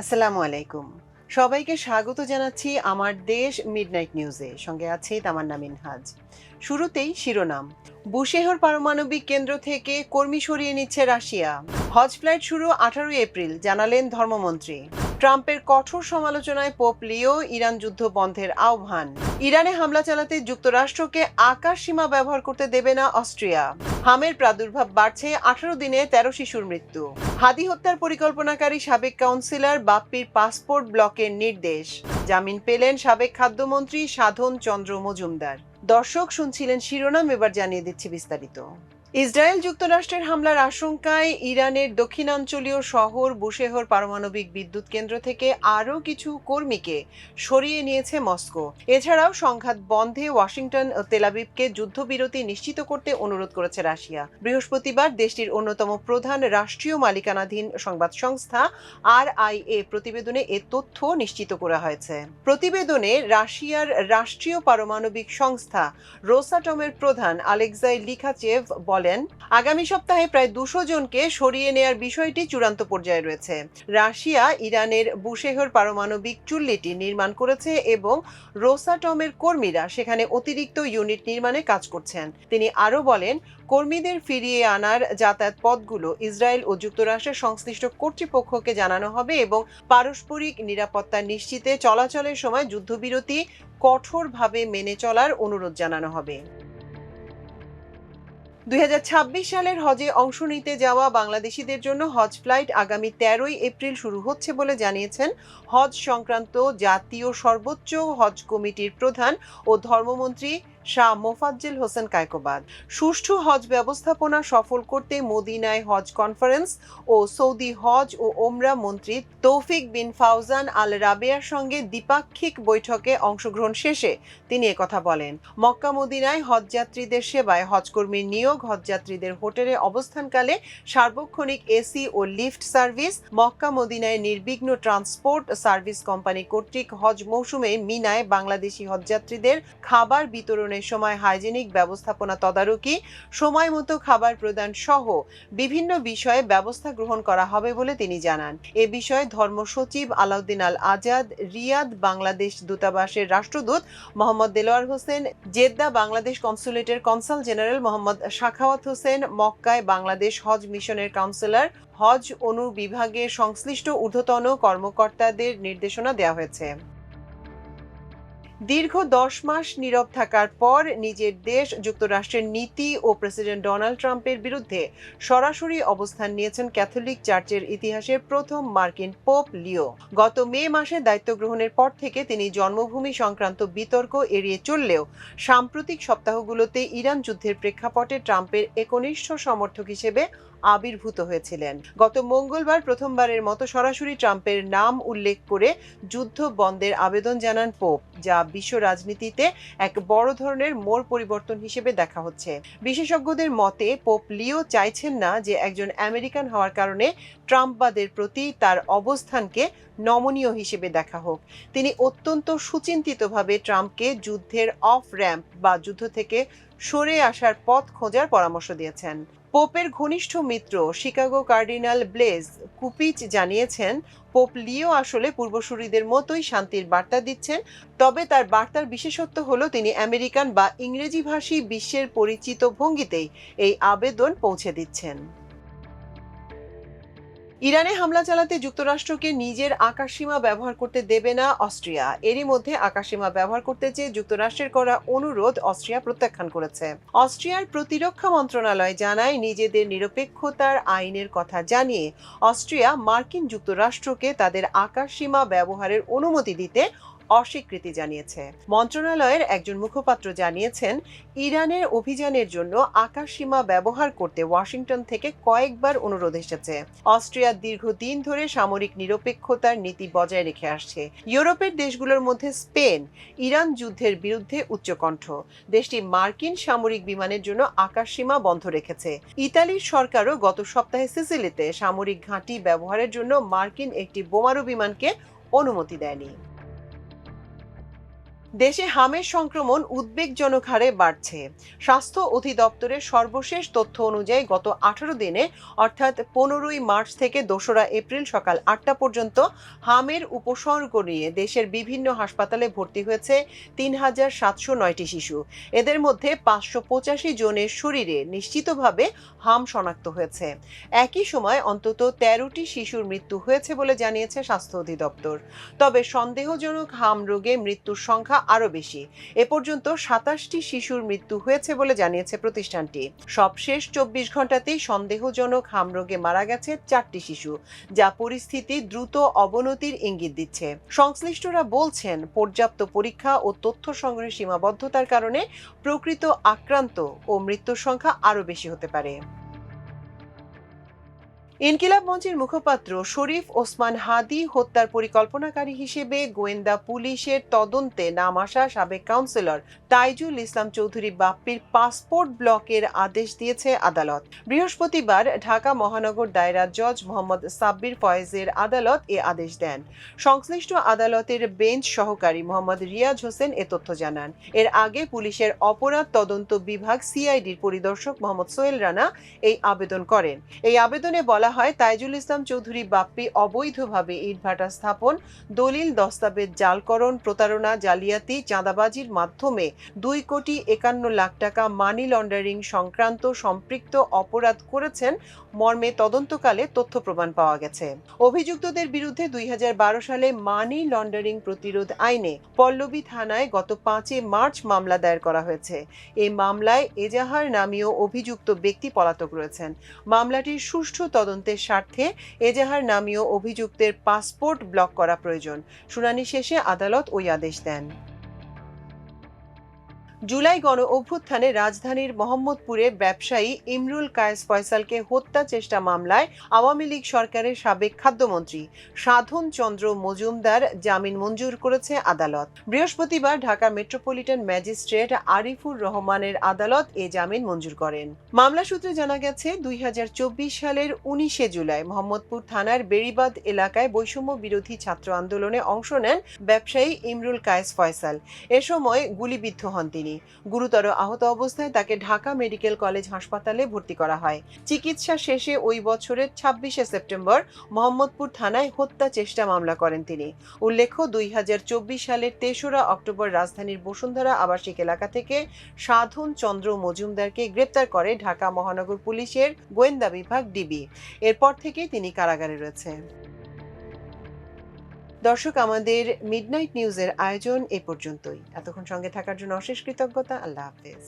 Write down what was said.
আসসালামু আলাইকুম। সবাইকে স্বাগত জানাচ্ছি আমার দেশ মিডনাইট নিউজে। সঙ্গে আছি তামান্না মিনহাজ। শুরুতেই শিরোনাম। বুশেহর পারমাণবিক কেন্দ্র থেকে কর্মী সরিয়ে নিচ্ছে রাশিয়া। হজ ফ্লাইট শুরু 18 এপ্রিল, জানালেন ধর্মমন্ত্রী। ট্রাম্পের কঠোর সমালোচনায় পোপ লিও ইরান যুদ্ধ বন্ধের আহ্বান। ইরানে হামলা চালাতে যুক্তরাষ্ট্রকে আকাশ সীমা ব্যবহার করতে দেবে না অস্ট্রিয়া। হামের প্রাদুর্ভাব বাড়ছে, 18 দিনে 13 শিশুর মৃত্যু। হাদি হত্যার পরিকল্পনাকারী সাবেক কাউন্সিলর বাপ্পির পাসপোর্ট ব্লকের নির্দেশ। জামিন পেলেন সাবেক খাদ্যমন্ত্রী সাধন চন্দ্র মজুমদার। দর্শক শুনছিলেন শিরোনাম, এবার জানিয়ে দিচ্ছি বিস্তারিত। ইসরায়েল যুক্তরাষ্ট্রের হামলার আশঙ্কায় ইরানের দক্ষিণাঞ্চলীয় শহর বুশেহর পারমাণবিক বিদ্যুৎ কেন্দ্র থেকে আরও কিছু কর্মীকে সরিয়ে নিয়েছে মস্কো। এছাড়াও সংঘাত বন্ধে ওয়াশিংটন ও তেলাবিবকে যুদ্ধবিরতি নিশ্চিত করতে অনুরোধ করেছে রাশিয়া। বৃহস্পতিবার দেশটির অন্যতম প্রধান রাষ্ট্রীয় মালিকানাধীন সংবাদ সংস্থা RIA প্রতিবেদনে এ তথ্য নিশ্চিত করা হয়েছে। প্রতিবেদনে রাশিয়ার রাষ্ট্রীয় পারমাণবিক সংস্থা রোসাটমের প্রধান আলেক্সাই লিখাচেভ বলেন, আগামী সপ্তাহে প্রায় 200 জনকে সরিয়ে নেয়ার বিষয়টি চূড়ান্ত পর্যায়ে রয়েছে। রাশিয়া ইরানের বুশেহর পারমাণবিক চুল্লিটি নির্মাণ করেছে এবং রোসাটমের কর্মীরা সেখানে অতিরিক্ত ইউনিট নির্মাণে কাজ করছেন। তিনি আরও বলেন, কর্মীদের ফিরিয়ে আনার যাতায়াত পথগুলো ইসরায়েল ও যুক্তরাষ্ট্রের সংশ্লিষ্ট কর্তৃপক্ষকে জানানো হবে এবং পারস্পরিক নিরাপত্তা নিশ্চিতে চলাচলের সময় যুদ্ধবিরতি কঠোরভাবে মেনে চলার অনুরোধ জানানো হবে। 2026 সালের হজে অংশ নিতে যাওয়া বাংলাদেশিদের জন্য হজ ফ্লাইট আগামী 13 এপ্রিল শুরু হচ্ছে বলে জানিয়েছেন হজ সংক্রান্ত জাতীয় সর্বোচ্চ হজ কমিটির প্রধান ও ধর্মমন্ত্রী শাহ মোফাজ্জেল হোসেন কায়কোবাদ। সুষ্ঠু হজ ব্যবস্থাপনা সফল করতে মদিনায় হজ কনফারেন্স ও সৌদি হজ ও ওমরা মন্ত্রী তৌফিক বিন ফাউজান আল রাবেয়ার সঙ্গে দ্বিপাক্ষিক বৈঠকে অংশগ্রহণ শেষে তিনি একথা বলেন। মক্কা মদিনায় হজযাত্রীদের সেবায় হজকর্মীর নিয়োগ, হজযাত্রীদের হোটেলে অবস্থানকালে সার্বক্ষণিক এসি ও লিফট সার্ভিস, মক্কা মদিনায় নির্বিঘ্ন ট্রান্সপোর্ট সার্ভিস কোম্পানি কর্তৃক হজ মৌসুমে মিনায় বাংলাদেশি হজযাত্রীদের খাবার বিতরণের সময় হাইজেনিক ব্যবস্থাপনা তদারকি, সময় মতো খাবার প্রদান সহ বিভিন্ন বিষয়ে ব্যবস্থা গ্রহণ করা হবে বলে তিনি জানান। এ বিষয়ে ধর্ম সচিব আলাউদ্দিন আল আজাদ, রিয়াদ বাংলাদেশ দূতাবাসের রাষ্ট্রদূত মোহাম্মদ দেলোয়ার হোসেন, জেদ্দা বাংলাদেশ কনসুলেটের কনসাল জেনারেল মোহাম্মদ সাখাওয়াত হোসেন, মক্কায় বাংলাদেশ হজ মিশনের কাউন্সিলর, হজ অনুবিভাগের সংশ্লিষ্ট ঊর্ধ্বতন কর্মকর্তাদের নির্দেশনা দেওয়া হয়েছে। দীর্ঘ 10 মাস নীরব থাকার পর নিজের দেশ যুক্তরাষ্ট্রের নীতি ও প্রেসিডেন্ট ডোনাল্ড ট্রাম্পের বিরুদ্ধে সরাসরি অবস্থান নিয়েছেন ক্যাথলিক চার্চের ইতিহাসের প্রথম মার্কিন পোপ লিও। গত মে মাসে দায়িত্ব গ্রহণের পর থেকে তিনি জন্মভূমি সংক্রান্ত বিতর্ক এড়িয়ে চললেও সাম্প্রতিক সপ্তাহগুলোতে ইরান যুদ্ধের প্রেক্ষাপটে ট্রাম্পের একনিষ্ঠ সমর্থক হিসেবে আবির্ভূত হয়েছিলেন। গত মঙ্গলবার প্রথমবারের মতো সরাসরি ট্রাম্পের নাম উল্লেখ করে যুদ্ধ বন্ধের আবেদন জানান পোপ, যা বিশ্ব রাজনীতিতে এক বড় ধরনের মোড় পরিবর্তন হিসেবে দেখা হচ্ছে। বিশেষজ্ঞদের মতে পোপ লিও চাইছেন না যে একজন আমেরিকান হওয়ার কারণে ট্রাম্পবাদের প্রতি তার অবস্থানকে নমনীয় হিসেবে দেখা হোক। তিনি অত্যন্ত সুচিন্তিতভাবে ট্রাম্পকে যুদ্ধের অফ র্যাম্প বা যুদ্ধ থেকে সরে আসার পথ খোঁজার পরামর্শ দিয়েছেন। পোপের ঘনিষ্ঠ মিত্র শিকাগো কার্ডিনাল ব্লেজ কুপিচ জানিয়েছেন, পোপ লিও আসলে পূর্বসূরীদের মতোই শান্তির বার্তা দিচ্ছেন, তবে তার বার্তার বিশেষত্ব হলো তিনি আমেরিকান বা ইংরেজিভাষী বিশ্বের পরিচিত ভঙ্গিতেই এই আবেদন পৌঁছে দিচ্ছেন। ইরানে হামলা চালাতে যুক্তরাষ্ট্রকে নিজের আকাশসীমা ব্যবহার করতে দেবে না অস্ট্রিয়া। এরই মধ্যে আকাশসীমা ব্যবহার করতে চেয়ে যুক্তরাষ্ট্রের করা অনুরোধ অস্ট্রিয়া প্রত্যাখ্যান করেছে। অস্ট্রিয়ার প্রতিরক্ষা মন্ত্রণালয় জানায়, নিজেদের নিরপেক্ষতার আইনের কথা জানিয়ে অস্ট্রিয়া মার্কিন যুক্তরাষ্ট্রকে তাদের আকাশসীমা ব্যবহারের অনুমতি দিতে অস্বীকৃতি জানিয়েছে। মন্ত্রণালয়ের একজন মুখপাত্র জানিয়েছেন, ইরানের অভিযানের জন্য আকাশসীমা ব্যবহার করতে ওয়াশিংটন থেকে কয়েকবার অনুরোধ এসেছে। অস্ট্রিয়া দীর্ঘদিন ধরে সামরিক নিরপেক্ষতার নীতি বজায় রেখে আসছে। ইউরোপের দেশগুলোর মধ্যে স্পেন ইরান যুদ্ধের বিরুদ্ধে উচ্চকণ্ঠ। দেশটি মার্কিন সামরিক বিমানের জন্য আকাশসীমা বন্ধ রেখেছে। ইতালির সরকারও গত সপ্তাহে সিসিলিতে সামরিক ঘাঁটি ব্যবহারের জন্য মার্কিন একটি বোমারু বিমানকে অনুমতি দেয়নি। দেশে হামের সংক্রমণ উদ্বেগজনক হারে বাড়ছে। স্বাস্থ্য অধিদপ্তরের সর্বশেষ তথ্য অনুযায়ী গত 18 দিনে অর্থাৎ 15ই মার্চ থেকে 2রা এপ্রিল সকাল 8টা পর্যন্ত হামের উপসর্গ নিয়ে দেশের বিভিন্ন হাসপাতালে ভর্তি হয়েছে 3,709টি শিশু। এদের মধ্যে 585 জনের শরীরে নিশ্চিতভাবে হাম শনাক্ত হয়েছে। একই সময় অন্তত 13টি শিশুর মৃত্যু হয়েছে বলে জানিয়েছে স্বাস্থ্য অধিদপ্তর। তবে সন্দেহজনক হাম রোগে মৃত্যুর সংখ্যা আরও বেশি। এ পর্যন্ত 27টি শিশুর মৃত্যু হয়েছে বলে জানিয়েছে প্রতিষ্ঠানটি। সবশেষ 24 ঘন্টাতেই সন্দেহজনক হাম রোগে মারা গেছে 4টি শিশু, যা পরিস্থিতি দ্রুত অবনতির ইঙ্গিত দিচ্ছে। সংশ্লিষ্টরা বলছেন, পর্যাপ্ত পরীক্ষা ও তথ্য সংগ্রহের সীমাবদ্ধতার কারণে প্রকৃত আক্রান্ত ও মৃত্যুর সংখ্যা আরও বেশি হতে পারে। ইনকিলাব মঞ্চের মুখপাত্র শরীফ ওসমান হাদি হত্যার পরিকল্পনাকারী হিসেবে গোয়েন্দা পুলিশের তদন্তে নাম আসা সাবেক কাউন্সিলর তাইজুল ইসলাম চৌধুরী বাপ্পির পাসপোর্ট ব্লকের আদেশ দিয়েছে আদালত। বৃহস্পতিবার ঢাকা মহানগর দায়রা জজ মোহাম্মদ সাব্বির ফয়েজের আদালত এ আদেশ দেন। সংশ্লিষ্ট আদালতের বেঞ্চ সহকারী মোহাম্মদ রিয়াজ হোসেন এ তথ্য জানান। এর আগে পুলিশের অপরাধ তদন্ত বিভাগ সিআইডির পরিদর্শক মোহাম্মদ সোহেল রানা এই আবেদন করেন। এই আবেদনে বলা হয়, তাইজুল ইসলাম চৌধুরী বাপ্পি অবৈধভাবে ইটভাটা স্থাপন, দলিল দস্তাবেজ জালকরণ, প্রতারণা, জালিয়াতি, চাঁদাবাজির মাধ্যমে 2,51,00,000 টাকা মানি লন্ডারিং সংক্রান্ত সম্পৃক্ত অপরাধ করেছেন মর্মে তদন্তকালে তথ্য প্রমাণ পাওয়া গেছে। অভিযুক্তদের বিরুদ্ধে 2012 সালে মানি লন্ডারিং প্রতিরোধ আইনে পল্লবী থানায় গত 5 মার্চ মামলা দায়ের করা হয়েছে। এই মামলায় এজাহার নামীয় অভিযুক্ত ব্যক্তি পলাতক রয়েছেন। মামলাটির সুষ্ঠু তদন্তের স্বার্থে এজাহার নামীয় অভিযুক্তের পাসপোর্ট ব্লক করা প্রয়োজন। শুনানি শেষে আদালত ওই আদেশ দেন। জুলাই গণ অভ্যুত্থানে রাজধানীর মোহাম্মদপুরে ব্যবসায়ী ইমরুল কায়েস ফয়সালকে হত্যা চেষ্টা মামলায় আওয়ামী লীগ সরকারের সাবেক খাদ্যমন্ত্রী সাধন চন্দ্র মজুমদার জামিন মঞ্জুর করেছে আদালত। বৃহস্পতিবার ঢাকা মেট্রোপলিটন ম্যাজিস্ট্রেট আরিফুর রহমানের আদালত এ জামিন মঞ্জুর করেন। মামলা সূত্রে জানা গেছে, 2024 সালের 19 জুলাই মোহাম্মদপুর থানার বেড়িবাঁধ এলাকায় বৈষম্য বিরোধী ছাত্র আন্দোলনে অংশ নেন ব্যবসায়ী ইমরুল কায়েস ফয়সাল। এ সময় গুলিবিদ্ধ হন তিনি। গুরুতর আহত অবস্থায় তাকে ঢাকা মেডিকেল কলেজ হাসপাতালে ভর্তি করা হয়। চিকিৎসা শেষে ওই বছরের 26শে সেপ্টেম্বর মোহাম্মদপুর থানায় হত্যা চেষ্টা মামলা করেন তিনি। উল্লেখ্য, 2024 সালের 3রা অক্টোবর রাজধানীর বসুন্ধরা আবাসিক এলাকা থেকে সাধন চন্দ্র মজুমদারকে গ্রেপ্তার করে ঢাকা মহানগর পুলিশের গোয়েন্দা বিভাগ ডিবি। এরপর থেকেই তিনি কারাগারে রয়েছেন। দর্শক, আমাদের মিডনাইট নিউজের আয়োজন এ পর্যন্তই। এতক্ষণ সঙ্গে থাকার জন্য অশেষ কৃতজ্ঞতা। আল্লাহ হাফেজ।